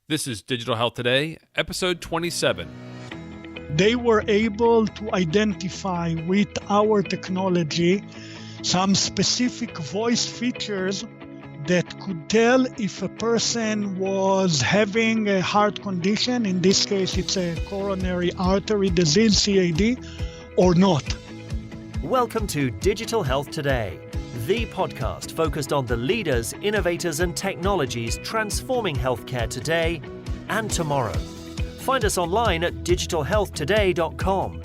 This is Digital Health Today, episode 27. They were able to identify with our technology some specific voice features that could tell if a person was having a heart condition, in this case it's a coronary artery disease, CAD, or not. Welcome to Digital Health Today, the podcast focused on the leaders, innovators and technologies transforming healthcare today and tomorrow. Find us online at digitalhealthtoday.com.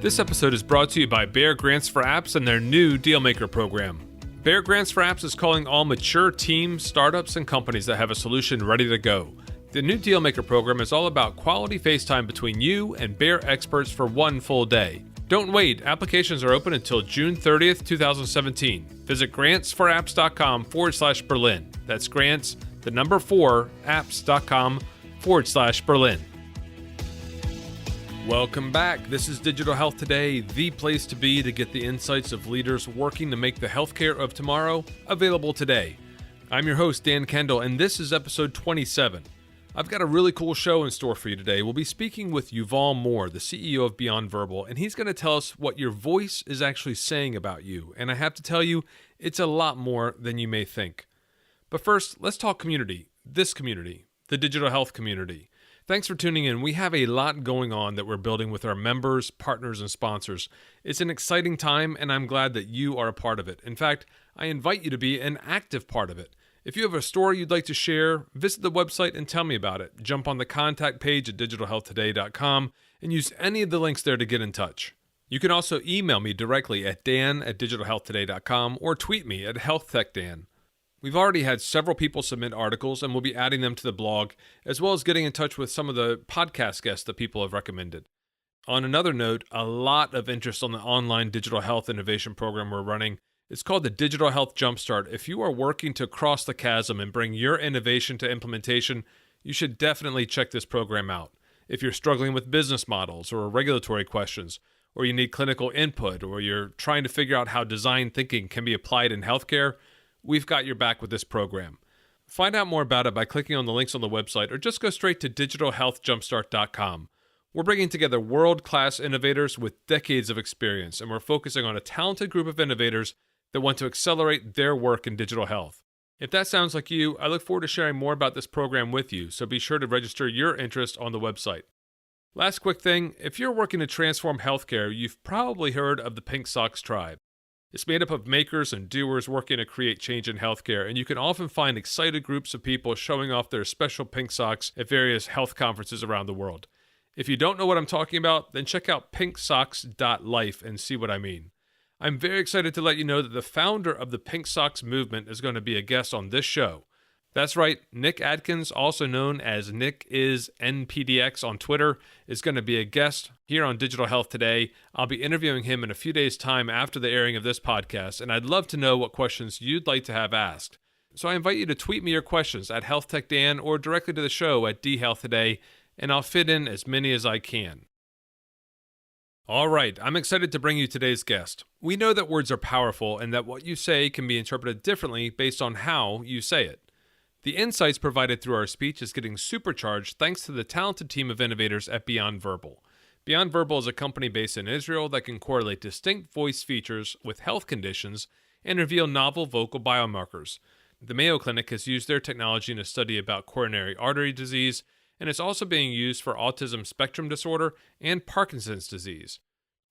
This episode is brought to you by Bayer Grants for Apps and their new Dealmaker program. Bayer Grants for Apps is calling all mature teams, startups, and companies that have a solution ready to go. The new Dealmaker program is all about quality FaceTime between you and Bayer experts for one full day. Don't wait. Applications are open until June 30th, 2017. Visit grantsforapps.com/Berlin. That's grants, the number 4, apps.com/Berlin. Welcome back. This is Digital Health Today, the place to be to get the insights of leaders working to make the healthcare of tomorrow available today. I'm your host, Dan Kendall, and this is episode 27. I've got a really cool show in store for you today. We'll be speaking with Yuval Mor, the CEO of Beyond Verbal, and he's going to tell us what your voice is actually saying about you. And I have to tell you, it's a lot more than you may think. But first, let's talk community. This community, the digital health community. Thanks for tuning in. We have a lot going on that we're building with our members, partners, and sponsors. It's an exciting time, and I'm glad that you are a part of it. In fact, I invite you to be an active part of it. If you have a story you'd like to share, visit the website and tell me about it. Jump on the contact page at digitalhealthtoday.com and use any of the links there to get in touch. You can also email me directly at dan@digitalhealthtoday.com or tweet me at healthtechdan. We've already had several people submit articles, and we'll be adding them to the blog, as well as getting in touch with some of the podcast guests that people have recommended. On another note, a lot of interest on the online digital health innovation program we're running. It's called the Digital Health Jumpstart. If you are working to cross the chasm and bring your innovation to implementation, you should definitely check this program out. If you're struggling with business models or regulatory questions, or you need clinical input, or you're trying to figure out how design thinking can be applied in healthcare, we've got your back with this program. Find out more about it by clicking on the links on the website, or just go straight to digitalhealthjumpstart.com. We're bringing together world-class innovators with decades of experience, and we're focusing on a talented group of innovators that want to accelerate their work in digital health. If that sounds like you, I look forward to sharing more about this program with you, so be sure to register your interest on the website. Last quick thing, if you're working to transform healthcare, you've probably heard of the Pink Socks Tribe. It's made up of makers and doers working to create change in healthcare, and you can often find excited groups of people showing off their special pink socks at various health conferences around the world. If you don't know what I'm talking about, then check out pinksocks.life and see what I mean. I'm very excited to let you know that the founder of the Pink Socks movement is going to be a guest on this show. That's right, Nick Adkins, also known as Nick is NPDX on Twitter, is going to be a guest here on Digital Health Today. I'll be interviewing him in a few days' time after the airing of this podcast, and I'd love to know what questions you'd like to have asked. So I invite you to tweet me your questions at HealthTechDan or directly to the show at DHealthToday, and I'll fit in as many as I can. All right, I'm excited to bring you today's guest. We know that words are powerful and that what you say can be interpreted differently based on how you say it. The insights provided through our speech is getting supercharged thanks to the talented team of innovators at Beyond Verbal. Beyond Verbal is a company based in Israel that can correlate distinct voice features with health conditions and reveal novel vocal biomarkers. The Mayo Clinic has used their technology in a study about coronary artery disease, and it's also being used for Autism Spectrum disorder and Parkinson's disease.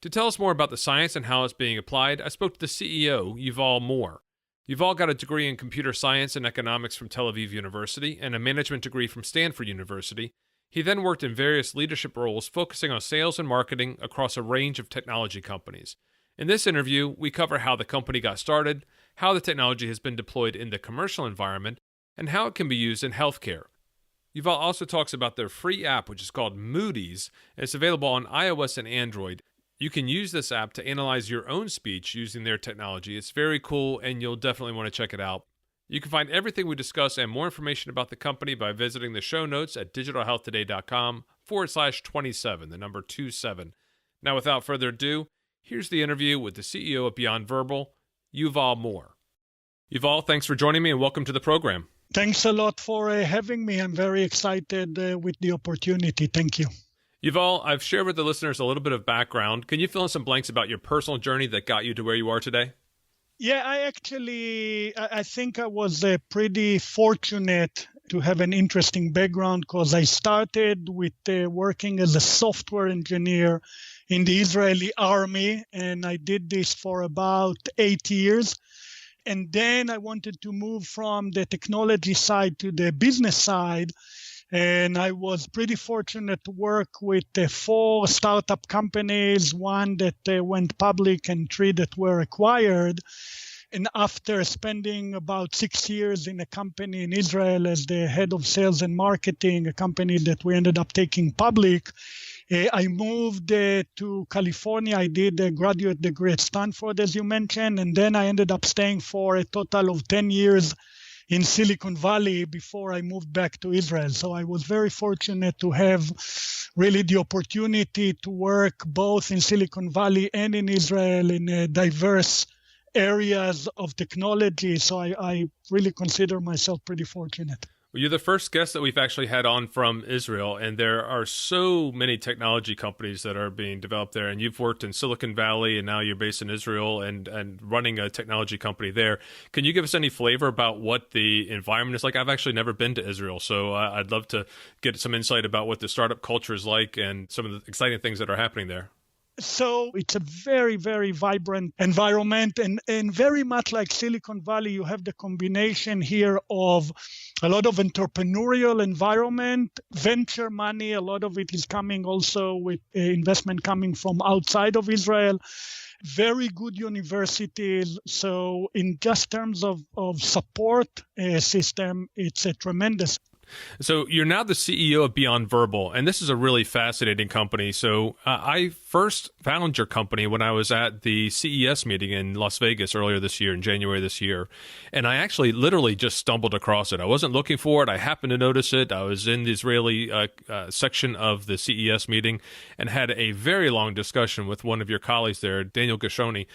To tell us more about the science and how it's being applied, I spoke to the CEO, Yuval Mor. Yuval got a degree in computer science and economics from Tel Aviv University and a management degree from Stanford University. He then worked in various leadership roles focusing on sales and marketing across a range of technology companies. In this interview, we cover how the company got started, how the technology has been deployed in the commercial environment, and how it can be used in healthcare. Yuval also talks about their free app, which is called Moody's, and it's available on iOS and Android. You can use this app to analyze your own speech using their technology. It's very cool, and you'll definitely want to check it out. You can find everything we discuss and more information about the company by visiting the show notes at digitalhealthtoday.com/27, the number 27. Now, without further ado, here's the interview with the CEO of Beyond Verbal, Yuval Mor. Yuval, thanks for joining me and welcome to the program. Thanks a lot for having me. I'm very excited with the opportunity. Thank you. Yuval, I've shared with the listeners a little bit of background. Can you fill in some blanks about your personal journey that got you to where you are today? Yeah, I think I was pretty fortunate to have an interesting background because I started with working as a software engineer in the Israeli army, and I did this for about 8 years. And then I wanted to move from the technology side to the business side. And I was pretty fortunate to work with 4 startup companies, 1 that went public and 3 that were acquired. And after spending about 6 years in a company in Israel as the head of sales and marketing, a company that we ended up taking public, I moved to California. I did a graduate degree at Stanford, as you mentioned, and then I ended up staying for a total of 10 years in Silicon Valley before I moved back to Israel. So I was very fortunate to have really the opportunity to work both in Silicon Valley and in Israel in diverse areas of technology. So I really consider myself pretty fortunate. Well, you're the first guest that we've actually had on from Israel, and there are so many technology companies that are being developed there. And you've worked in Silicon Valley, and now you're based in Israel and running a technology company there. Can you give us any flavor about what the environment is like? I've actually never been to Israel, so I'd love to get some insight about what the startup culture is like and some of the exciting things that are happening there. So it's a very, very vibrant environment, and very much like Silicon Valley, you have the combination here of a lot of entrepreneurial environment, venture money. A lot of it is coming also with investment coming from outside of Israel. Very good universities. So in just terms of support system, it's a tremendous. So you're now the CEO of Beyond Verbal, and this is a really fascinating company. So I first found your company when I was at the CES meeting in Las Vegas earlier this year, in January this year. And I actually literally just stumbled across it. I wasn't looking for it. I happened to notice it. I was in the Israeli section of the CES meeting and had a very long discussion with one of your colleagues there, Daniel Gashoni.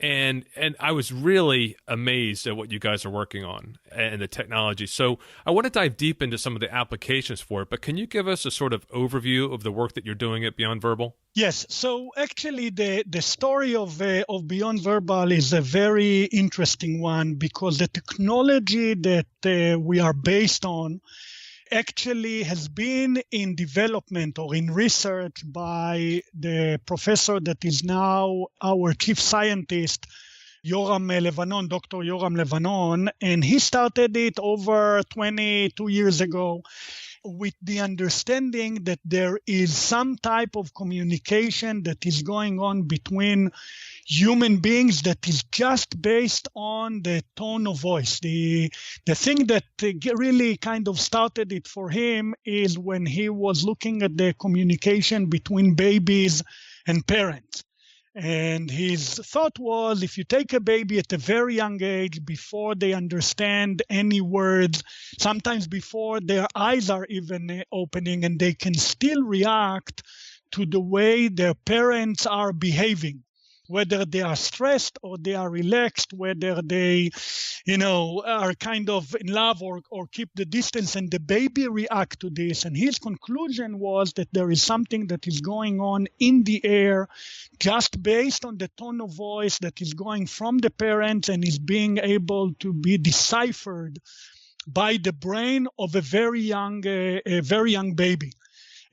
And I was really amazed at what you guys are working on and the technology. So I want to dive deep into some of the applications for it, but can you give us a sort of overview of the work that you're doing at Beyond Verbal? Yes. So actually the story of Beyond Verbal is a very interesting one because the technology that we are based on actually has been in development or in research by the professor that is now our chief scientist, Yoram Levanon, Dr. Yoram Levanon, and he started it over 22 years ago with the understanding that there is some type of communication that is going on between human beings that is just based on the tone of voice. The thing that really kind of started it for him is when he was looking at the communication between babies and parents. And his thought was, if you take a baby at a very young age, before they understand any words, sometimes before their eyes are even opening, and they can still react to the way their parents are behaving, whether they are stressed or they are relaxed, whether they, are kind of in love or keep the distance, and the baby react to this. And his conclusion was that there is something that is going on in the air just based on the tone of voice that is going from the parents and is being able to be deciphered by the brain of a very young baby.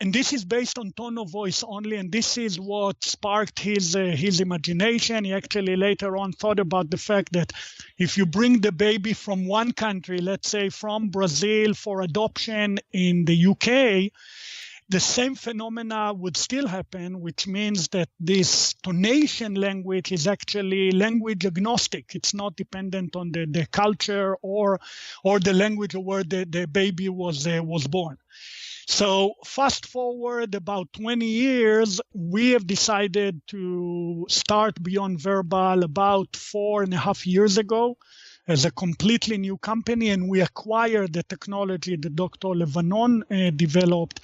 And this is based on tone of voice only, and this is what sparked his imagination. He actually later on thought about the fact that if you bring the baby from one country, let's say from Brazil for adoption in the UK, the same phenomena would still happen, which means that this tonation language is actually language agnostic. It's not dependent on the culture or the language where the baby was born. So fast forward about 20 years, we have decided to start Beyond Verbal about 4.5 years ago as a completely new company, and we acquired the technology that Dr. Levanon developed.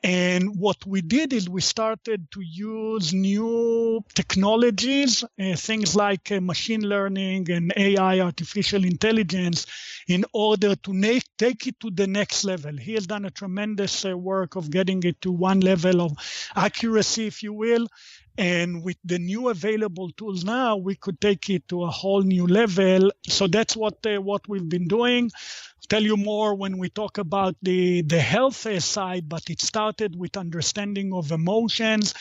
And what we did is we started to use new technologies, things like machine learning and AI, artificial intelligence, in order to take it to the next level. He has done a tremendous work of getting it to one level of accuracy, if you will. And with the new available tools now, we could take it to a whole new level. So that's what we've been doing. I'll tell you more when we talk about the health side, but it started with understanding of emotions.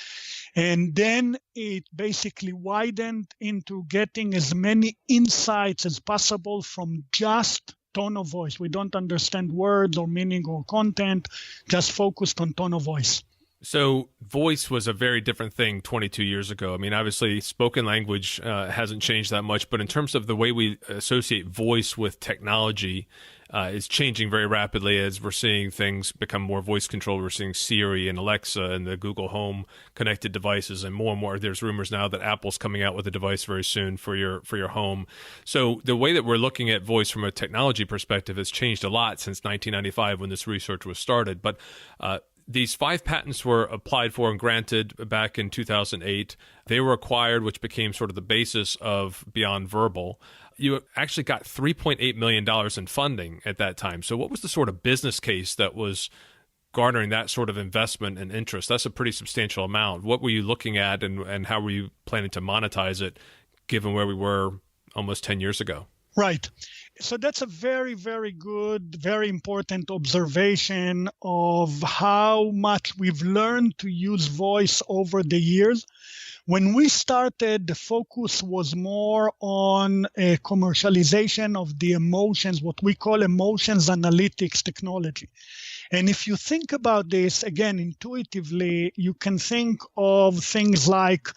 And then it basically widened into getting as many insights as possible from just tone of voice. We don't understand words or meaning or content, just focused on tone of voice. So voice was a very different thing 22 years ago. I mean, obviously, spoken language hasn't changed that much, but in terms of the way we associate voice with technology, is changing very rapidly as we're seeing things become more voice controlled. We're seeing Siri and Alexa and the Google Home connected devices, and more. There's rumors now that Apple's coming out with a device very soon for your home. So the way that we're looking at voice from a technology perspective has changed a lot since 1995 when this research was started. But these 5 patents were applied for and granted back in 2008. They were acquired, which became sort of the basis of Beyond Verbal. You actually got $3.8 million in funding at that time. So what was the sort of business case that was garnering that sort of investment and interest? That's a pretty substantial amount. What were you looking at, and how were you planning to monetize it, given where we were almost 10 years ago? Right. So that's a very, very good, very important observation of how much we've learned to use voice over the years. When we started, the focus was more on commercialization of the emotions, what we call emotions analytics technology. And if you think about this, again, intuitively, you can think of things like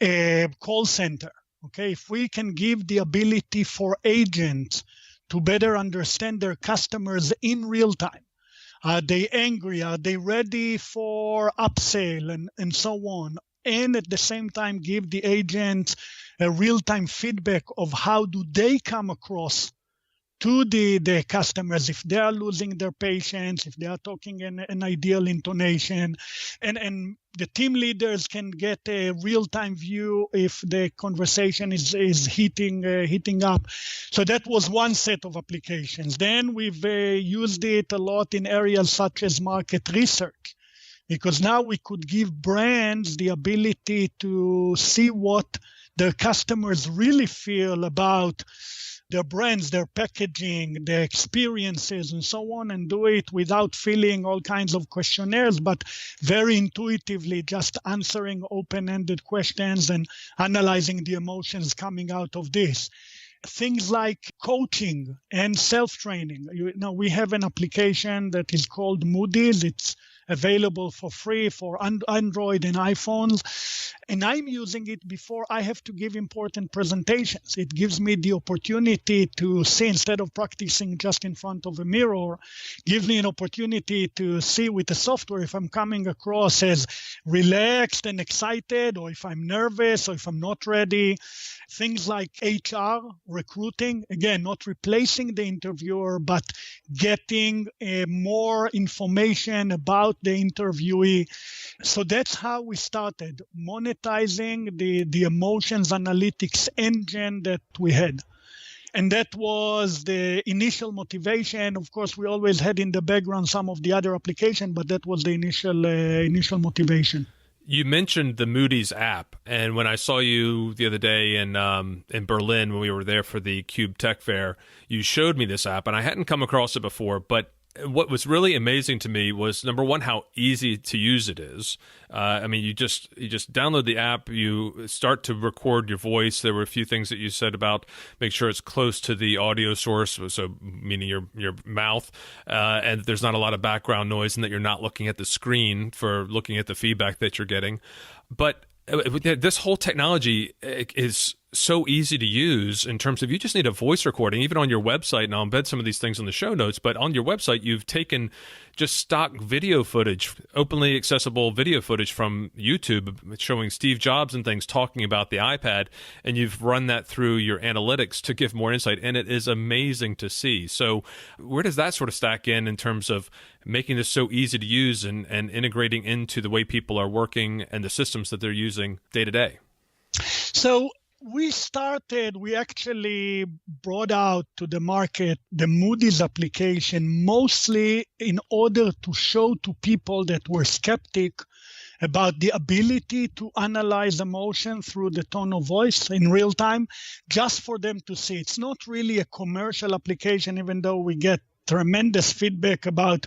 a call center. Okay, if we can give the ability for agents to better understand their customers in real time. Are they angry? Are they ready for upsell and so on? And at the same time, give the agent a real-time feedback of how do they come across to the customers, if they are losing their patients, if they are talking in an ideal intonation, and the team leaders can get a real-time view if the conversation is heating up. So that was one set of applications. Then we've used it a lot in areas such as market research, because now we could give brands the ability to see what their customers really feel about their brands, their packaging, their experiences, and so on, and do it without filling all kinds of questionnaires, but very intuitively just answering open-ended questions and analyzing the emotions coming out of this. Things like coaching and self-training. We have an application that is called Moody's. It's available for free for Android and iPhones. And I'm using it before I have to give important presentations. It gives me the opportunity to see, instead of practicing just in front of a mirror, gives me an opportunity to see with the software if I'm coming across as relaxed and excited, or if I'm nervous, or if I'm not ready. Things like HR, recruiting, again, not replacing the interviewer, but getting more information about the interviewee. So that's how we started, monetizing the emotions analytics engine that we had. And that was the initial motivation. Of course, we always had in the background some of the other application, but that was the initial motivation. You mentioned the Moody's app, and when I saw you the other day in Berlin when we were there for the Cube Tech Fair, you showed me this app, and I hadn't come across it before. But what was really amazing to me was, number one, how easy to use it is. I mean, you just download the app, you start to record your voice. There were a few things that you said about make sure it's close to the audio source, so meaning your mouth, and there's not a lot of background noise, and that you're not looking at the screen for looking at the feedback that you're getting. But this whole technology is so easy to use in terms of you just need a voice recording, even on your website, and I'll embed some of these things in the show notes, but on your website, you've taken just stock video footage, openly accessible video footage from YouTube showing Steve Jobs and things talking about the iPad, and you've run that through your analytics to give more insight, and it is amazing to see. So where does that sort of stack in terms of making this so easy to use and integrating into the way people are working and the systems that they're using day to day? So we actually brought out to the market the Moody's application mostly in order to show to people that were skeptic about the ability to analyze emotion through the tone of voice in real time, just for them to see. It's not really a commercial application, even though we get tremendous feedback about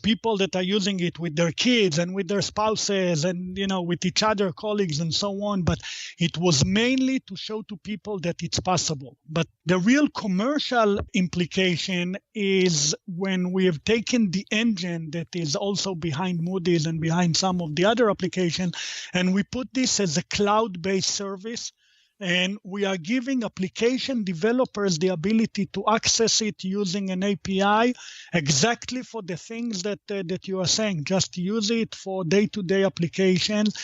people that are using it with their kids and with their spouses and, with each other, colleagues and so on. But it was mainly to show to people that it's possible. But the real commercial implication is when we have taken the engine that is also behind Moody's and behind some of the other applications, and we put this as a cloud-based service. And we are giving application developers the ability to access it using an API exactly for the things that you are saying. Just use it for day-to-day applications.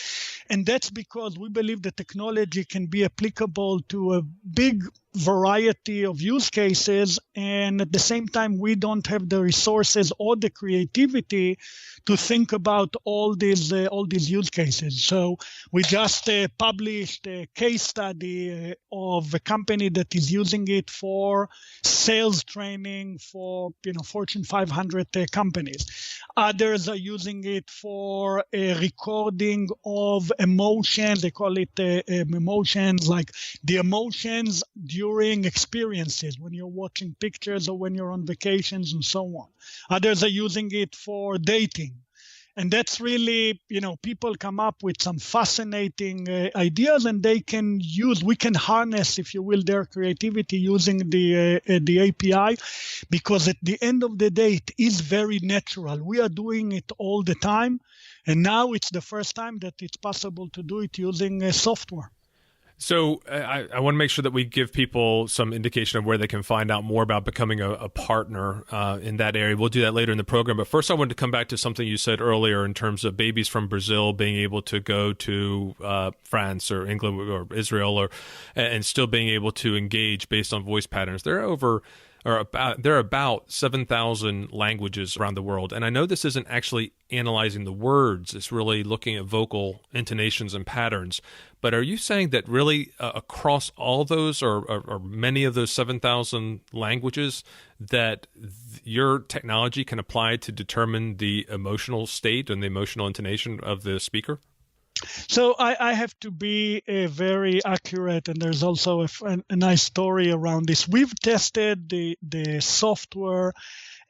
And that's because we believe the technology can be applicable to a big variety of use cases. And at the same time, we don't have the resources or the creativity to think about all these use cases. So we just published a case study of a company that is using it for sales training for Fortune 500 companies. Others are using it for a recording of emotions. They call it emotions, like the emotions during experiences when you're watching pictures or when you're on vacations and so on. Others are using it for dating. And that's really, people come up with some fascinating ideas, and we can harness, if you will, their creativity using the API, because at the end of the day, it is very natural. We are doing it all the time, and now it's the first time that it's possible to do it using software. So I want to make sure that we give people some indication of where they can find out more about becoming a partner in that area. We'll do that later in the program. But first, I wanted to come back to something you said earlier in terms of babies from Brazil being able to go to France or England or Israel and still being able to engage based on voice patterns. There are about 7,000 languages around the world. And I know this isn't actually analyzing the words. It's really looking at vocal intonations and patterns. But are you saying that really across all those or many of those 7,000 languages that your technology can apply to determine the emotional state and the emotional intonation of the speaker? So I have to be very accurate, and there's also a nice story around this. We've tested the software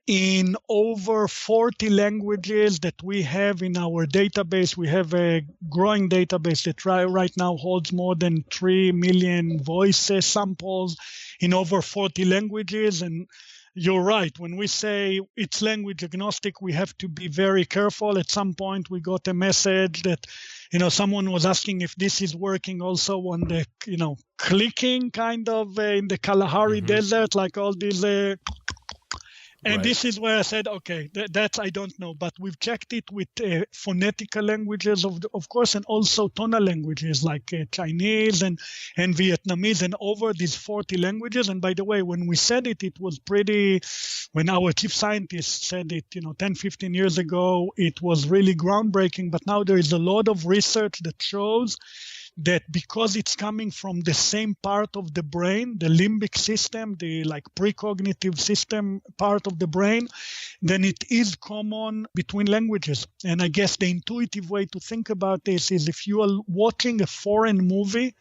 in over 40 languages that we have in our database. We have a growing database that right now holds more than 3 million voice samples in over 40 languages. And you're right. When we say it's language agnostic, we have to be very careful. At some point, we got a message that, someone was asking if this is working also on the, clicking kind of in the Kalahari Desert, like all these. And right. This is where I said, okay, that's I don't know. But we've checked it with phonetical languages, of course, and also tonal languages like Chinese and Vietnamese, and over these 40 languages. And by the way, when we said it, it was when our chief scientist said it, 10, 15 years ago, it was really groundbreaking. But now there is a lot of research that shows that because it's coming from the same part of the brain, the limbic system, the precognitive system part of the brain, then it is common between languages. And I guess the intuitive way to think about this is if you are watching a foreign movie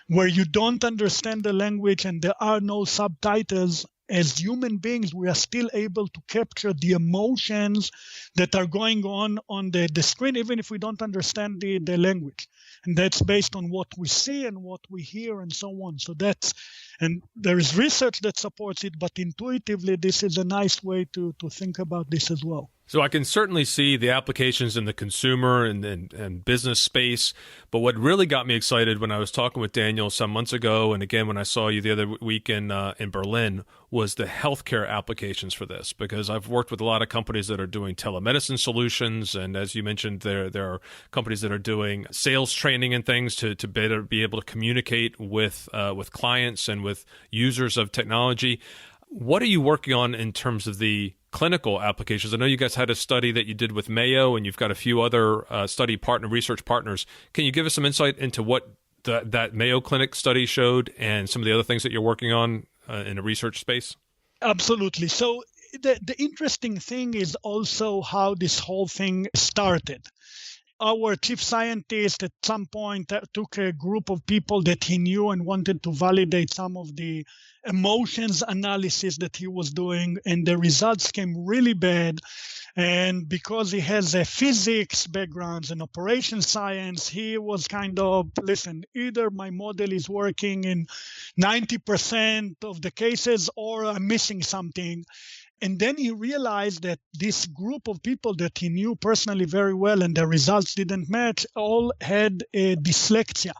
where you don't understand the language and there are no subtitles, as human beings, we are still able to capture the emotions that are going on the screen, even if we don't understand the language. And that's based on what we see and what we hear and so on. And there is research that supports it, but intuitively, this is a nice way to think about this as well. So I can certainly see the applications in the consumer and business space. But what really got me excited when I was talking with Daniel some months ago, and again when I saw you the other week in Berlin, was the healthcare applications for this. Because I've worked with a lot of companies that are doing telemedicine solutions, and as you mentioned, there are companies that are doing sales training and things to better be able to communicate with clients and with users of technology. What are you working on in terms of the clinical applications? I know you guys had a study that you did with Mayo, and you've got a few other research partners. Can you give us some insight into what that Mayo Clinic study showed and some of the other things that you're working on in a research space? Absolutely. So the interesting thing is also how this whole thing started. Our chief scientist at some point took a group of people that he knew and wanted to validate some of the emotions analysis that he was doing, and the results came really bad. And because he has a physics background and operation science, he was kind of, listen, either my model is working in 90% of the cases or I'm missing something. And then he realized that this group of people that he knew personally very well and the results didn't match all had dyslexia.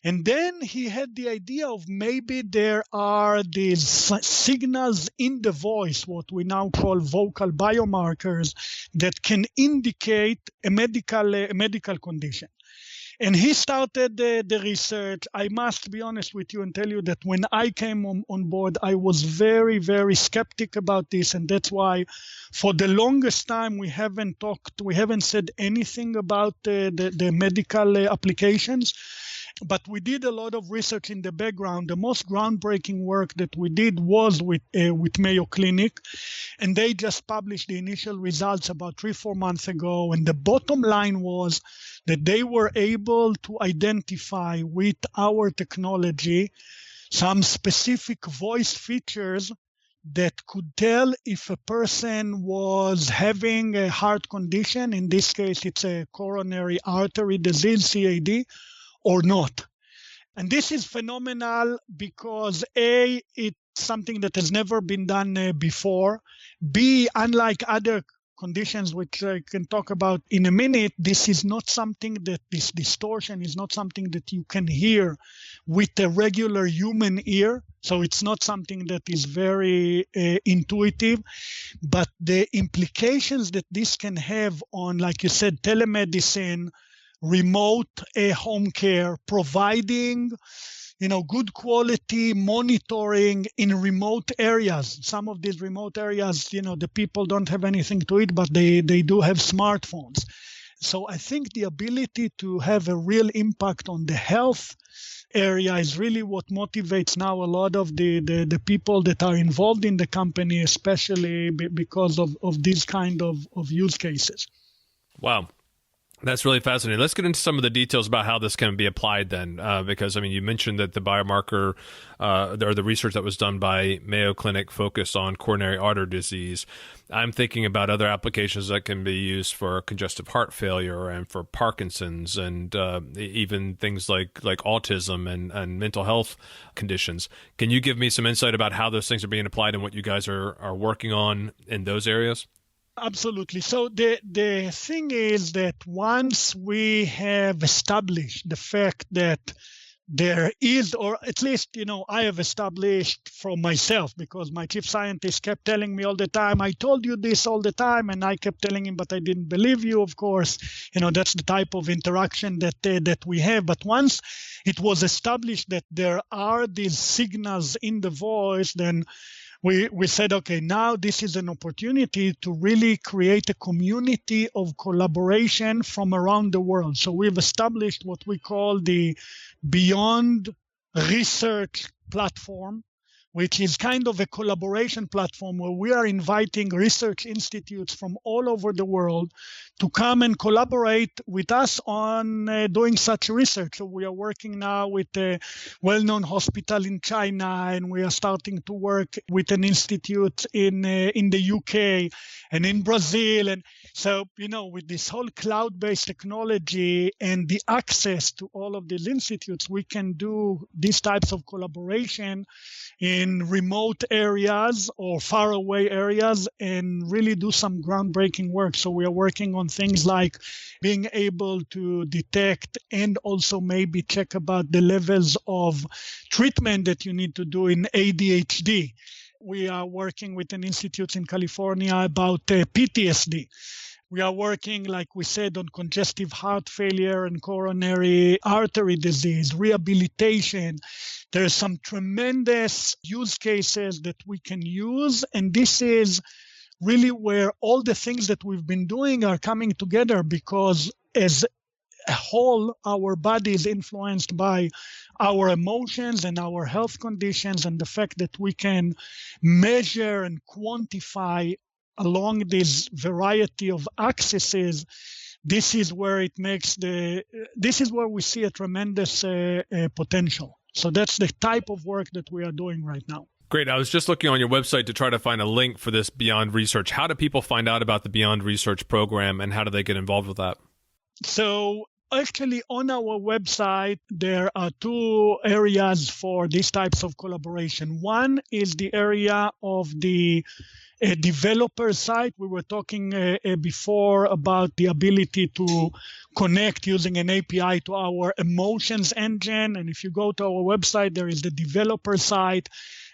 And then he had the idea of maybe there are these signals in the voice, what we now call vocal biomarkers, that can indicate a medical condition. And he started the research. I must be honest with you and tell you that when I came on board, I was very, very skeptic about this. And that's why for the longest time, we haven't said anything about the medical applications. But we did a lot of research in the background. The most groundbreaking work that we did was with Mayo Clinic, and they just published the initial results about 3-4 months ago. And the bottom line was that they were able to identify with our technology some specific voice features that could tell if a person was having a heart condition. In this case, it's a coronary artery disease, CAD, or not. And this is phenomenal because A, it's something that has never been done before. B, unlike other conditions, which I can talk about in a minute, this distortion is not something that you can hear with a regular human ear. So it's not something that is very intuitive. But the implications that this can have on, like you said, telemedicine, remote home care, providing, good quality monitoring in remote areas. Some of these remote areas, the people don't have anything to eat, but they do have smartphones. So I think the ability to have a real impact on the health area is really what motivates now a lot of the people that are involved in the company, especially because of these kind of use cases. Wow. That's really fascinating. Let's get into some of the details about how this can be applied then, because, you mentioned that the biomarker or the research that was done by Mayo Clinic focused on coronary artery disease. I'm thinking about other applications that can be used for congestive heart failure and for Parkinson's and even things like autism and mental health conditions. Can you give me some insight about how those things are being applied and what you guys are working on in those areas? Absolutely. So the thing is that once we have established the fact that there is, or at least, I have established from myself, because my chief scientist kept telling me all the time, I told you this all the time, and I kept telling him, but I didn't believe you, of course. That's the type of interaction that we have. But once it was established that there are these signals in the voice, then we said, okay, now this is an opportunity to really create a community of collaboration from around the world. So we've established what we call the Beyond Research platform, which is kind of a collaboration platform where we are inviting research institutes from all over the world to come and collaborate with us on doing such research. So we are working now with a well-known hospital in China, and we are starting to work with an institute in the UK and in Brazil. And so, with this whole cloud-based technology and the access to all of these institutes, we can do these types of collaboration in in remote areas or faraway areas and really do some groundbreaking work. So we are working on things like being able to detect and also maybe check about the levels of treatment that you need to do in ADHD. We are working with an institute in California about PTSD. We are working, like we said, on congestive heart failure and coronary artery disease, rehabilitation. There are some tremendous use cases that we can use, and this is really where all the things that we've been doing are coming together, because as a whole, our body is influenced by our emotions and our health conditions, and the fact that we can measure and quantify along this variety of axes, this is where we see a tremendous potential. So that's the type of work that we are doing right now. Great. I was just looking on your website to try to find a link for this Beyond Research. How do people find out about the Beyond Research program, and how do they get involved with that? So actually, on our website, there are two areas for these types of collaboration. One is the area of the developer side. We were talking before about the ability to connect using an API to our emotions engine. And if you go to our website, there is the developer side.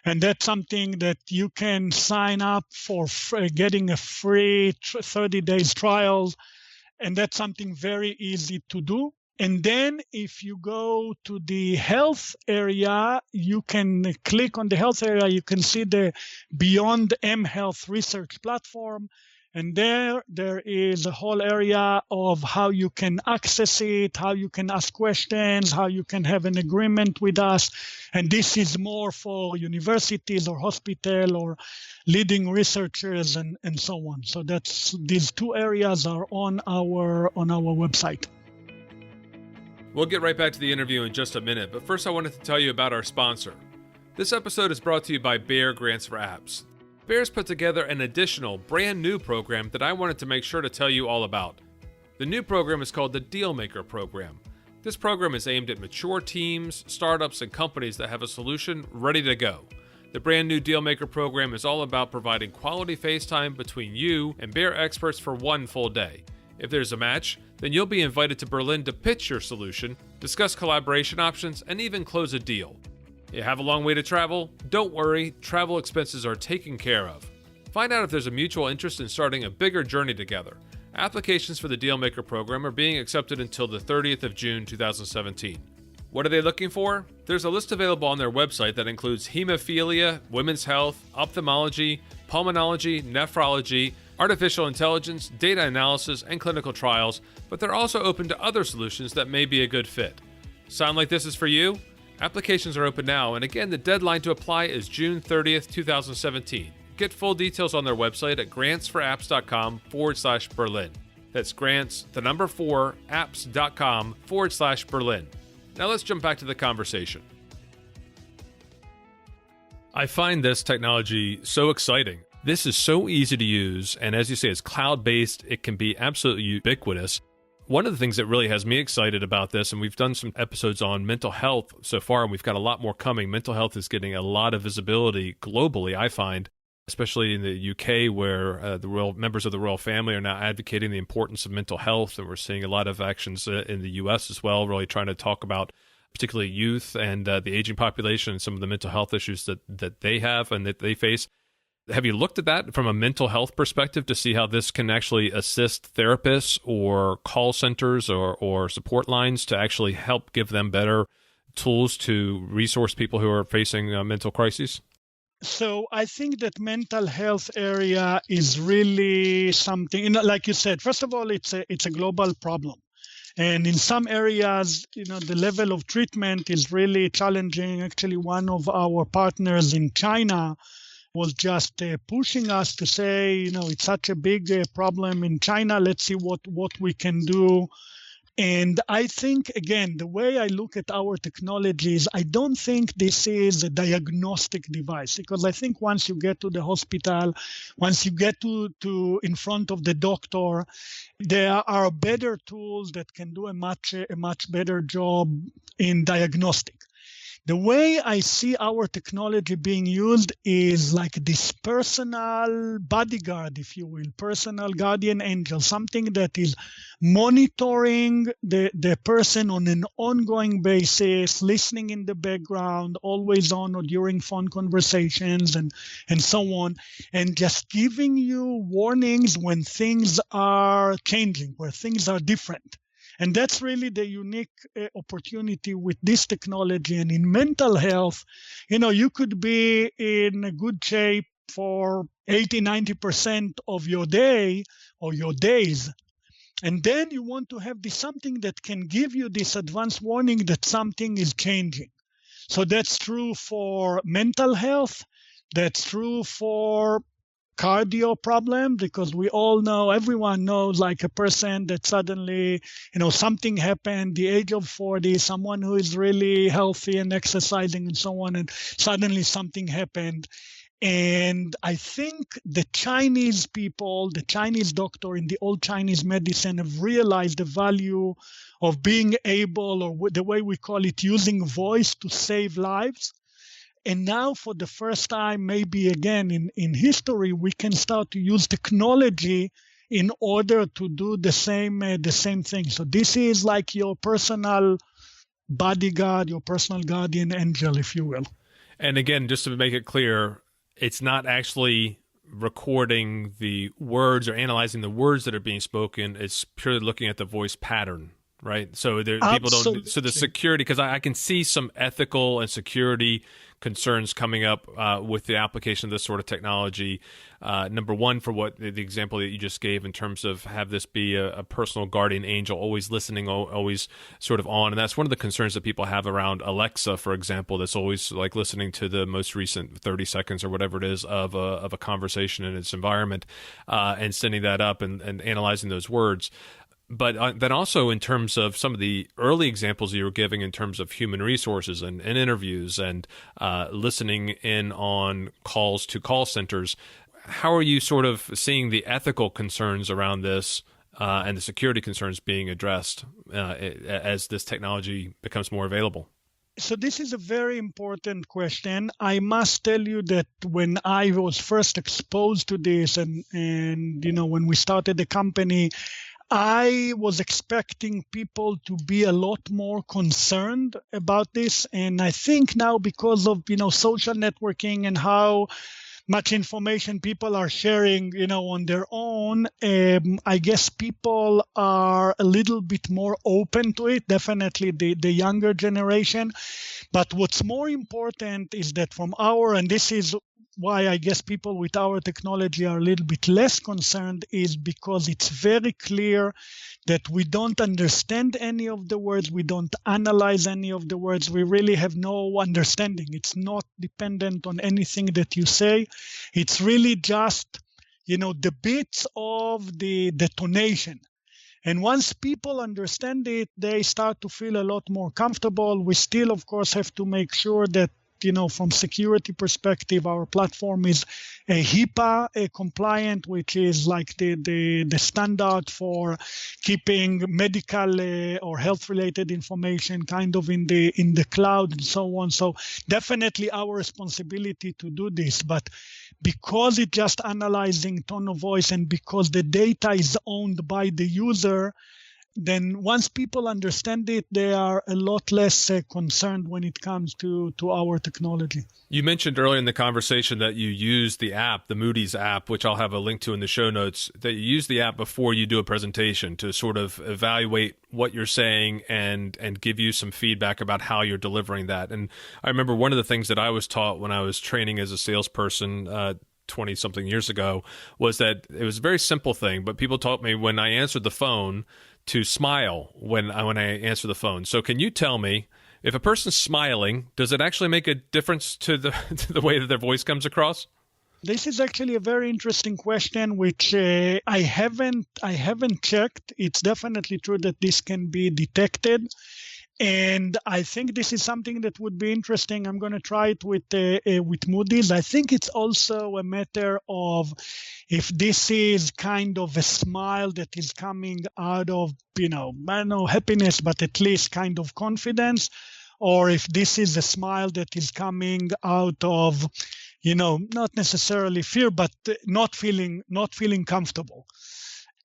And that's something that you can sign up for getting a free 30 days trial. And that's something very easy to do. And then if you go to the health area, you can click on the health area. You can see the Beyond mHealth research platform. And there is a whole area of how you can access it, how you can ask questions, how you can have an agreement with us. And this is more for universities or hospital or leading researchers and so on. So these two areas are on our website. We'll get right back to the interview in just a minute, but first I wanted to tell you about our sponsor. This episode is brought to you by Bayer Grants for Apps. Bayer's put together an additional, brand new program that I wanted to make sure to tell you all about. The new program is called the Dealmaker Program. This program is aimed at mature teams, startups, and companies that have a solution ready to go. The brand new Dealmaker Program is all about providing quality FaceTime between you and Bayer experts for one full day. If there's a match, then you'll be invited to Berlin to pitch your solution, discuss collaboration options, and even close a deal. You have a long way to travel? Don't worry, travel expenses are taken care of. Find out if there's a mutual interest in starting a bigger journey together. Applications for the Dealmaker program are being accepted until the 30th of June 2017. What are they looking for? There's a list available on their website that includes hemophilia, women's health, ophthalmology, pulmonology, nephrology, artificial intelligence, data analysis, and clinical trials, but they're also open to other solutions that may be a good fit. Sound like this is for you? Applications are open now, and again, the deadline to apply is June 30th, 2017. Get full details on their website at grantsforapps.com/Berlin. That's grants, the number 4, apps.com/Berlin. Now let's jump back to the conversation. I find this technology so exciting. This is so easy to use, and as you say, it's cloud-based. It can be absolutely ubiquitous. One of the things that really has me excited about this, and we've done some episodes on mental health so far, and we've got a lot more coming. Mental health is getting a lot of visibility globally, I find, especially in the UK, where the royal members of the royal family are now advocating the importance of mental health, and we're seeing a lot of actions in the US as well, really trying to talk about particularly youth and the aging population and some of the mental health issues that they have and that they face. Have you looked at that from a mental health perspective to see how this can actually assist therapists or call centers or support lines to actually help give them better tools to resource people who are facing mental crises? So I think that mental health area is really something, like you said, first of all, it's a global problem. And in some areas, the level of treatment is really challenging. Actually, one of our partners in China was just pushing us to say, it's such a big problem in China. Let's see what we can do. And I think, again, the way I look at our technologies, I don't think this is a diagnostic device, because I think once you get to the hospital, once you get to in front of the doctor, there are better tools that can do a much better job in diagnostic. The way I see our technology being used is like this personal bodyguard, if you will, personal guardian angel, something that is monitoring the person on an ongoing basis, listening in the background, always on or during phone conversations and so on, and just giving you warnings when things are changing, where things are different. And that's really the unique opportunity with this technology. And in mental health, you could be in a good shape for 80-90% of your day or your days. And then you want to have something that can give you this advanced warning that something is changing. So that's true for mental health. That's true for cardio problem, because we all know, everyone knows, like a person that suddenly, something happened, the age of 40, someone who is really healthy and exercising and so on, and suddenly something happened. And I think the Chinese people, the Chinese doctor in the old Chinese medicine have realized the value of being able, or the way we call it, using voice to save lives. And now for the first time, maybe again in history, we can start to use technology in order to do the same thing. So this is like your personal bodyguard, your personal guardian angel, if you will. And again, just to make it clear, it's not actually recording the words or analyzing the words that are being spoken. It's purely looking at the voice pattern, right? So people don't. So the security, because I can see some ethical and security concerns coming up with the application of this sort of technology. Number one, for what the example that you just gave in terms of have this be a personal guardian angel, always listening, always sort of on. And that's one of the concerns that people have around Alexa, for example, that's always like listening to the most recent 30 seconds or whatever it is of a conversation in its environment and sending that up and analyzing those words. But then also in terms of some of the early examples you were giving in terms of human resources and interviews and listening in on calls to call centers, how are you sort of seeing the ethical concerns around this and the security concerns being addressed as this technology becomes more available? So this is a very important question. I must tell you that when I was first exposed to this and when we started the company, I was expecting people to be a lot more concerned about this. And I think now, because of, social networking and how much information people are sharing, on their own, I guess people are a little bit more open to it, definitely the younger generation. But what's more important is that and this is why I guess people with our technology are a little bit less concerned, is because it's very clear that we don't understand any of the words. We don't analyze any of the words. We really have no understanding. It's not dependent on anything that you say. It's really just, the bits of the detonation. And once people understand it, they start to feel a lot more comfortable. We still, of course, have to make sure that, from security perspective, our platform is HIPAA compliant, which is like the standard for keeping medical or health-related information kind of in the cloud and so on. So definitely our responsibility to do this. But because it's just analyzing tone of voice and because the data is owned by the user, then once people understand it, they are a lot less concerned when it comes to our technology. You mentioned earlier in the conversation that you use the app, the Moody's app, which I'll have a link to in the show notes, that you use the app before you do a presentation to sort of evaluate what you're saying and give you some feedback about how you're delivering that. And I remember one of the things that I was taught when I was training as a salesperson 20-something years ago was that it was a very simple thing, but people taught me when I answered the phone to smile when I answer the phone. So can you tell me, if a person's smiling, does it actually make a difference to the way that their voice comes across? This is actually a very interesting question, which I haven't checked. It's definitely true that this can be detected. And I think this is something that would be interesting. I'm going to try it with Moody's. I think it's also a matter of if this is kind of a smile that is coming out of, I don't know, happiness, but at least kind of confidence, or if this is a smile that is coming out of, not necessarily fear, but not feeling comfortable.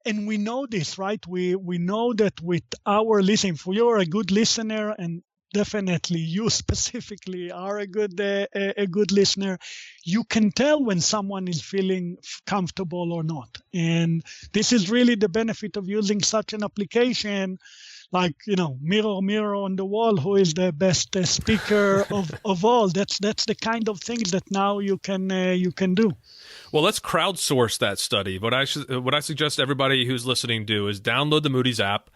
And we know this, right? We know that with our listening, if you're a good listener, and definitely you specifically are a good listener, you can tell when someone is feeling comfortable or not. And this is really the benefit of using such an application, like, mirror on the wall, who is the best speaker of all. That's the kind of things that now you can do. Well, let's crowdsource that study. What I suggest everybody who's listening do is download the Moody's app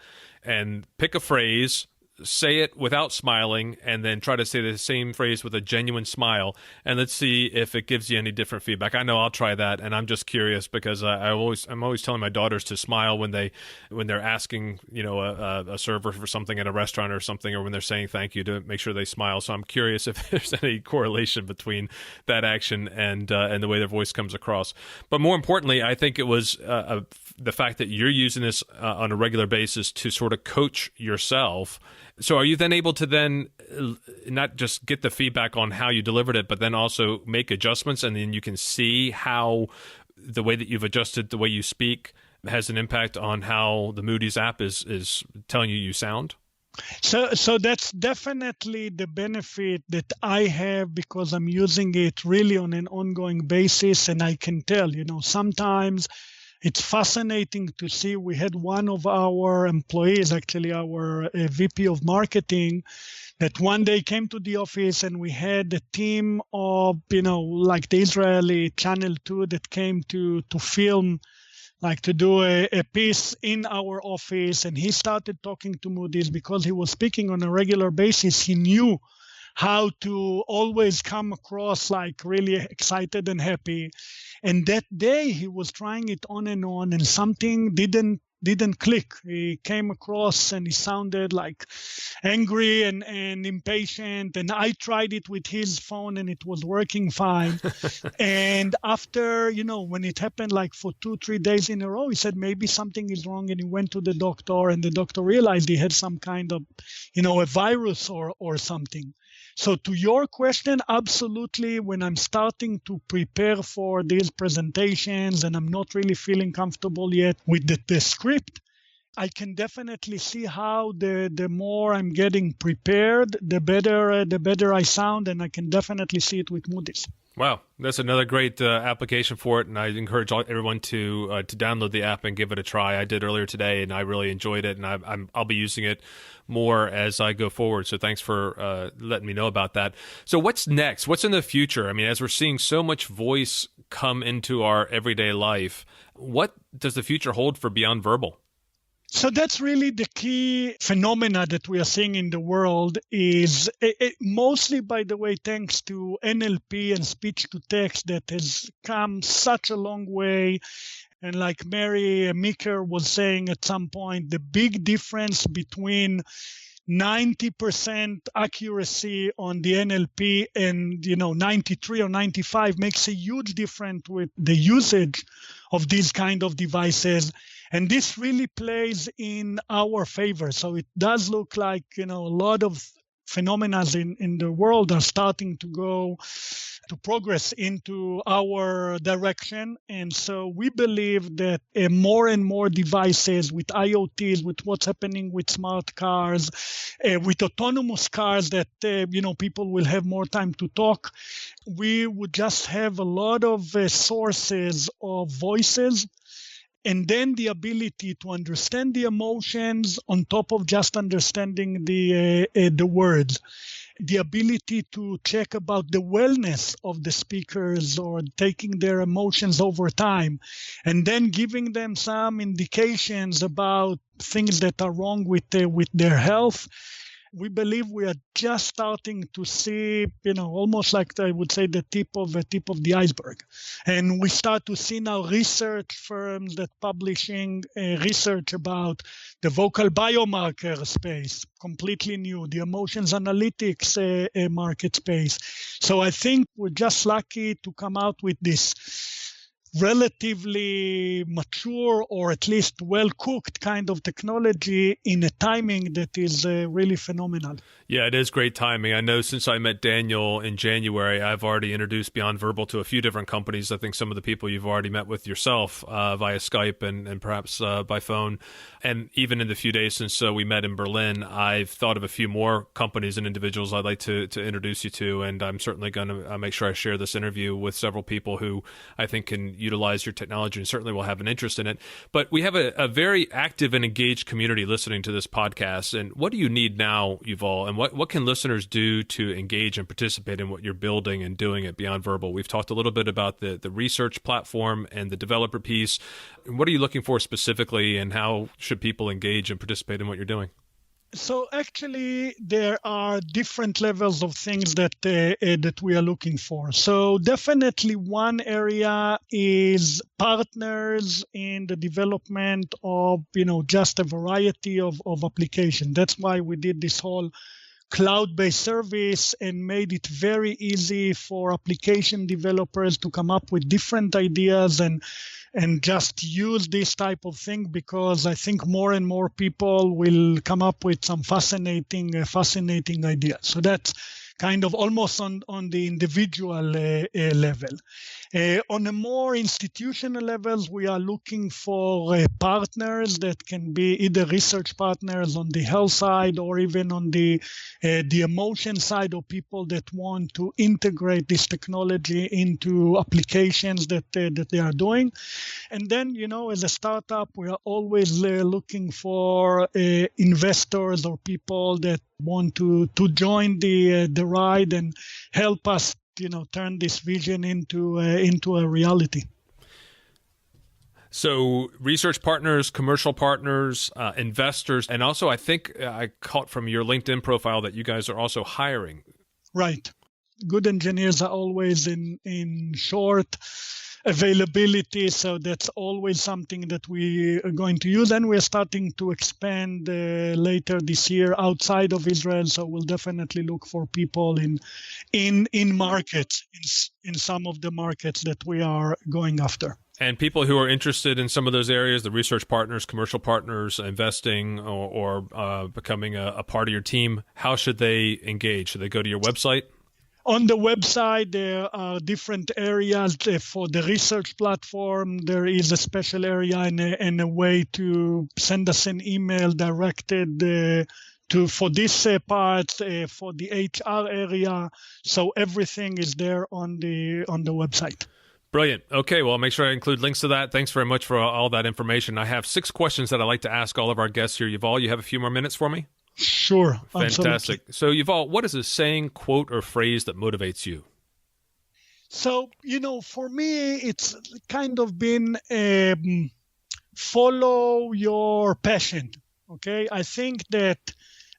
and pick a phrase, say it without smiling, and then try to say the same phrase with a genuine smile, and let's see if it gives you any different feedback. I know I'll try that, and I'm just curious because I'm always telling my daughters to smile when they're asking a server for something at a restaurant or something, or when they're saying thank you, to make sure they smile. So I'm curious if there's any correlation between that action and the way their voice comes across. But more importantly, I think it was the fact that you're using this on a regular basis to sort of coach yourself. So are you then able to then not just get the feedback on how you delivered it, but then also make adjustments, and then you can see how the way that you've adjusted the way you speak has an impact on how the Moody's app is telling you sound? So that's definitely the benefit that I have, because I'm using it really on an ongoing basis, and I can tell, sometimes it's fascinating to see. We had one of our employees, actually our VP of marketing, that one day came to the office, and we had a team of, like the Israeli Channel 2 that came to film, like to do a piece in our office. And he started talking to Moody's because he was speaking on a regular basis. He knew how to always come across like really excited and happy. And that day he was trying it on, and something didn't click. He came across and he sounded like angry and impatient. And I tried it with his phone and it was working fine. And after, when it happened like for 2-3 days in a row, he said maybe something is wrong, and he went to the doctor, and the doctor realized he had some kind of, a virus or something. So to your question, absolutely, when I'm starting to prepare for these presentations and I'm not really feeling comfortable yet with the script, I can definitely see how the more I'm getting prepared, the better I sound, and I can definitely see it with Moody's. Wow, that's another great application for it, and I encourage everyone to download the app and give it a try. I did earlier today, and I really enjoyed it, and I'll be using it more as I go forward. So thanks for letting me know about that. So what's next? What's in the future? I mean, as we're seeing so much voice come into our everyday life, what does the future hold for beyond verbal? So that's really the key phenomena that we are seeing in the world, is mostly, by the way, thanks to NLP and speech to text that has come such a long way. And like Mary Meeker was saying at some point, the big difference between 90% accuracy on the NLP and 93 or 95 makes a huge difference with the usage of these kind of devices. And this really plays in our favor. So it does look like, a lot of phenomena in the world are starting to go to progress into our direction. And so we believe that more and more devices with IoTs, with what's happening with smart cars, with autonomous cars that, people will have more time to talk, we would just have a lot of sources of voices. And then the ability to understand the emotions on top of just understanding the words. The ability to check about the wellness of the speakers or taking their emotions over time, and then giving them some indications about things that are wrong with their health. We believe we are just starting to see, almost like I would say the tip of the iceberg. And we start to see now research firms that publishing research about the vocal biomarker space, completely new, the emotions analytics market space. So I think we're just lucky to come out with this relatively mature or at least well-cooked kind of technology in a timing that is really phenomenal. Yeah, it is great timing. I know since I met Daniel in January, I've already introduced Beyond Verbal to a few different companies. I think some of the people you've already met with yourself via Skype and perhaps by phone. And even in the few days since we met in Berlin, I've thought of a few more companies and individuals I'd like to introduce you to. And I'm certainly going to make sure I share this interview with several people who I think can utilize your technology and certainly will have an interest in it. But we have a very active and engaged community listening to this podcast. And what do you need now, Yuval? And what can listeners do to engage and participate in what you're building and doing at Beyond Verbal? We've talked a little bit about the research platform and the developer piece. What are you looking for specifically, and how should people engage and participate in what you're doing? So actually, there are different levels of things that we are looking for. So definitely one area is partners in the development of, just a variety of applications. That's why we did this whole cloud-based service and made it very easy for application developers to come up with different ideas and just use this type of thing, because I think more and more people will come up with some fascinating ideas. So that's kind of almost on the individual level. On a more institutional levels, we are looking for partners that can be either research partners on the health side or even on the emotion side, or people that want to integrate this technology into applications that they are doing. And then, as a startup, we are always looking for investors or people that want to join the ride and help us, turn this vision into a reality. So research partners, commercial partners, investors, and also I think I caught from your LinkedIn profile that you guys are also hiring. Right. Good engineers are always in short availability, so that's always something that we are going to use, and we're starting to expand later this year outside of Israel. So we'll definitely look for people in markets, in some of the markets that we are going after. And people who are interested in some of those areas, the research partners, commercial partners, investing, or becoming a part of your team, how should they engage? Should they go to your website? On the website, there are different areas. For the research platform, there is a special area and a way to send us an email directed for this part, for the HR area. So everything is there on the website. Brilliant. Okay, well, I'll make sure I include links to that. Thanks very much for all that information. I have 6 questions that I'd like to ask all of our guests here. Yuval, you have a few more minutes for me? Sure. Fantastic. Absolutely. So, Yuval, what is a saying, quote, or phrase that motivates you? So, for me, it's kind of been follow your passion. Okay. I think that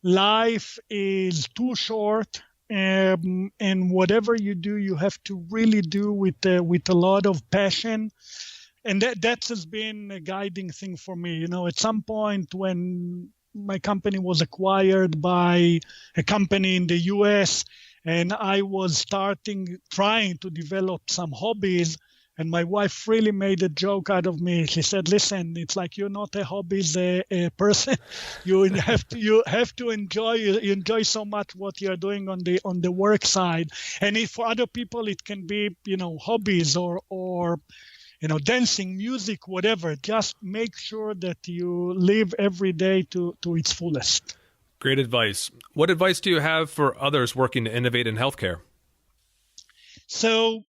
life is too short, and whatever you do, you have to really do with a lot of passion. And that has been a guiding thing for me. At some point when my company was acquired by a company in the US, and I was trying to develop some hobbies, and my wife really made a joke out of me. She said, "Listen, it's like you're not a hobbies person. You have to enjoy. You enjoy so much what you're doing on the work side, and for other people it can be hobbies or dancing, music, whatever. Just make sure that you live every day to its fullest." Great advice. What advice do you have for others working to innovate in healthcare? So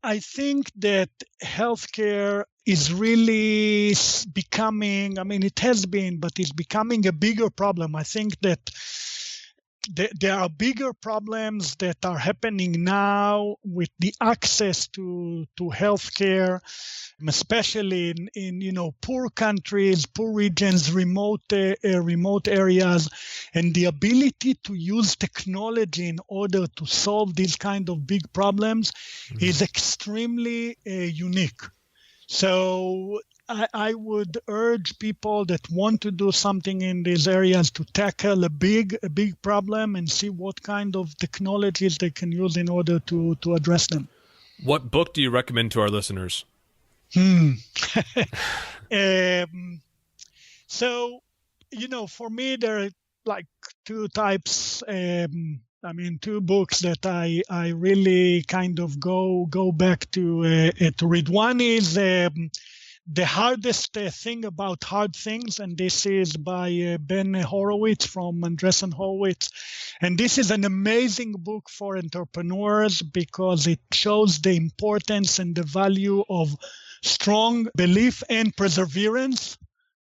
I think that healthcare is really becoming, it has been, but it's becoming a bigger problem. I think that there are bigger problems that are happening now with the access to healthcare, especially in poor countries, poor regions, remote areas, and the ability to use technology in order to solve these kind of big problems is extremely unique. So I would urge people that want to do something in these areas to tackle a big problem and see what kind of technologies they can use in order to address them. What book do you recommend to our listeners? So, for me, there are like two types. Two books that I really kind of go back to read. One is The Hardest Thing About Hard Things, and this is by Ben Horowitz from Andreessen Horowitz. And this is an amazing book for entrepreneurs because it shows the importance and the value of strong belief and perseverance.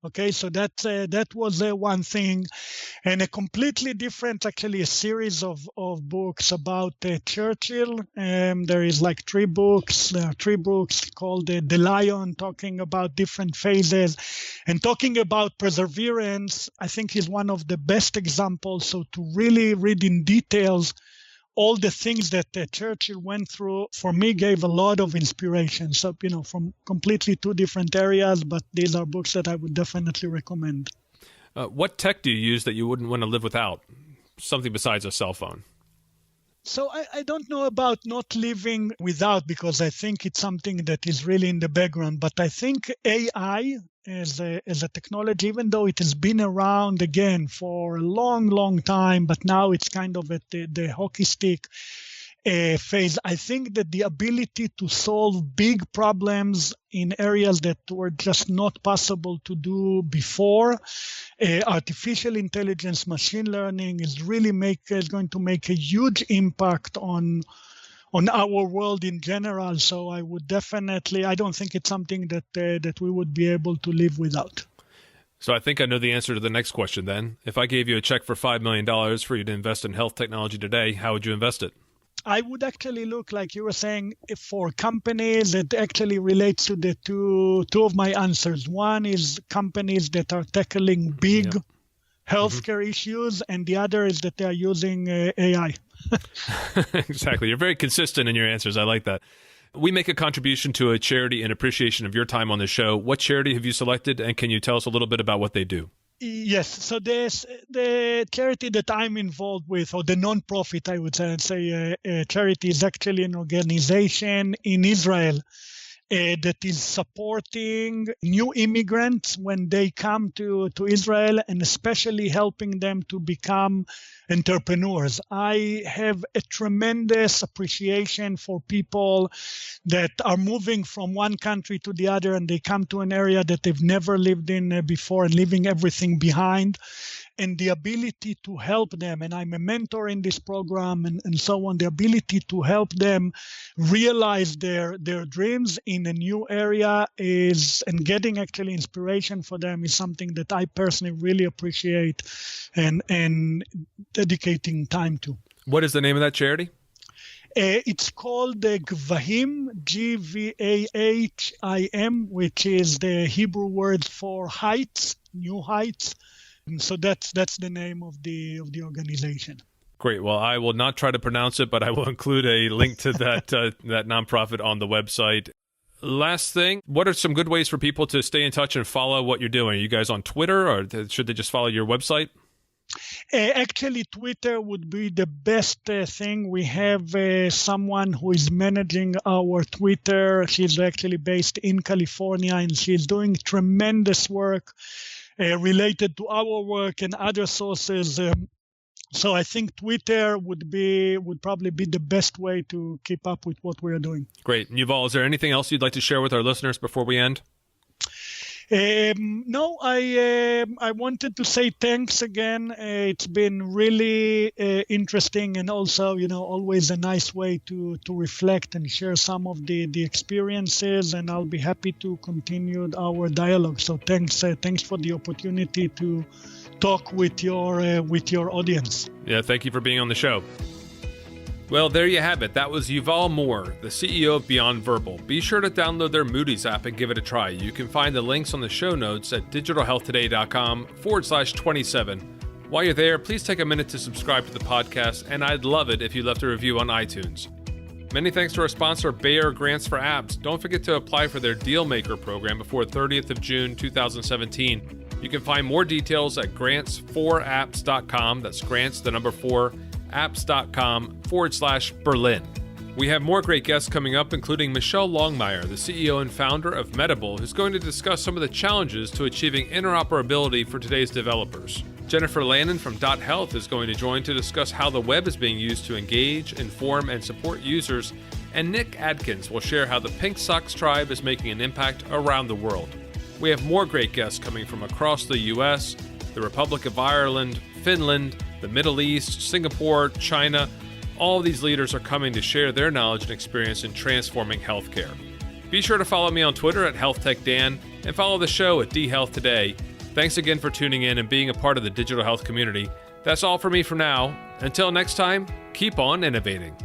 Okay, so that was one thing. And a completely different, actually, a series of books about Churchill. There is like three books. There are three books called The Lion, talking about different phases. And talking about perseverance, I think is one of the best examples. So to really read in details all the things that Churchill went through, for me, gave a lot of inspiration. So, from completely two different areas, but these are books that I would definitely recommend. What tech do you use that you wouldn't want to live without? Something besides a cell phone. So I don't know about not living without, because I think it's something that is really in the background. But I think AI as a technology, even though it has been around again for a long, long time, but now it's kind of at the hockey stick phase. I think that the ability to solve big problems in areas that were just not possible to do before, artificial intelligence, machine learning is going to make a huge impact on our world in general. So I would definitely, I don't think it's something that we would be able to live without. So I think I know the answer to the next question then. If I gave you a check for $5 million for you to invest in health technology today, how would you invest it? I would actually look, like you were saying, for companies that actually relates to the two of my answers. One is companies that are tackling big healthcare issues, and the other is that they are using AI. Exactly. You're very consistent in your answers. I like that. We make a contribution to a charity in appreciation of your time on the show. What charity have you selected, and can you tell us a little bit about what they do? Yes. So the charity that I'm involved with, or the nonprofit, I would say charity, is actually an organization in Israel that is supporting new immigrants when they come to Israel, and especially helping them to become entrepreneurs. I have a tremendous appreciation for people that are moving from one country to the other, and they come to an area that they've never lived in before, and leaving everything behind. And the ability to help them, and I'm a mentor in this program and so on, the ability to help them realize their dreams in a new area and getting actually inspiration for them is something that I personally really appreciate and dedicating time to. What is the name of that charity? It's called the Gvahim, Gvahim, which is the Hebrew word for heights, new heights. And so that's the name of the organization. Great. Well, I will not try to pronounce it, but I will include a link to that that nonprofit on the website. Last thing, what are some good ways for people to stay in touch and follow what you're doing? Are you guys on Twitter, or should they just follow your website? Actually, Twitter would be the best thing. We have someone who is managing our Twitter. She's actually based in California, and she's doing tremendous work related to our work and other sources. So I think Twitter would probably be the best way to keep up with what we're doing. Great. Yuval, is there anything else you'd like to share with our listeners before we end? No, I wanted to say thanks again. It's been really interesting, and also, always a nice way to reflect and share some of the experiences. And I'll be happy to continue our dialogue. So thanks for the opportunity to talk with your audience. Yeah, thank you for being on the show. Well, there you have it. That was Yuval Mor, the CEO of Beyond Verbal. Be sure to download their Moody's app and give it a try. You can find the links on the show notes at digitalhealthtoday.com/27. While you're there, please take a minute to subscribe to the podcast, and I'd love it if you left a review on iTunes. Many thanks to our sponsor, Bayer Grants for Apps. Don't forget to apply for their Dealmaker program before 30th of June, 2017. You can find more details at grants4apps.com. That's grants, the number 4, apps.com/Berlin. We have more great guests coming up, including Michelle Longmire, the CEO and founder of Medable, who's going to discuss some of the challenges to achieving interoperability for today's developers. Jennifer Lannon from Dot Health is going to join to discuss how the web is being used to engage, inform, and support users. And Nick Adkins will share how the Pink Socks tribe is making an impact around the world. We have more great guests coming from across the U.S., the Republic of Ireland, Finland, the Middle East, Singapore, China. All of these leaders are coming to share their knowledge and experience in transforming healthcare. Be sure to follow me on Twitter at HealthTechDan and follow the show at DHealthToday. Thanks again for tuning in and being a part of the digital health community. That's all for me for now. Until next time, keep on innovating.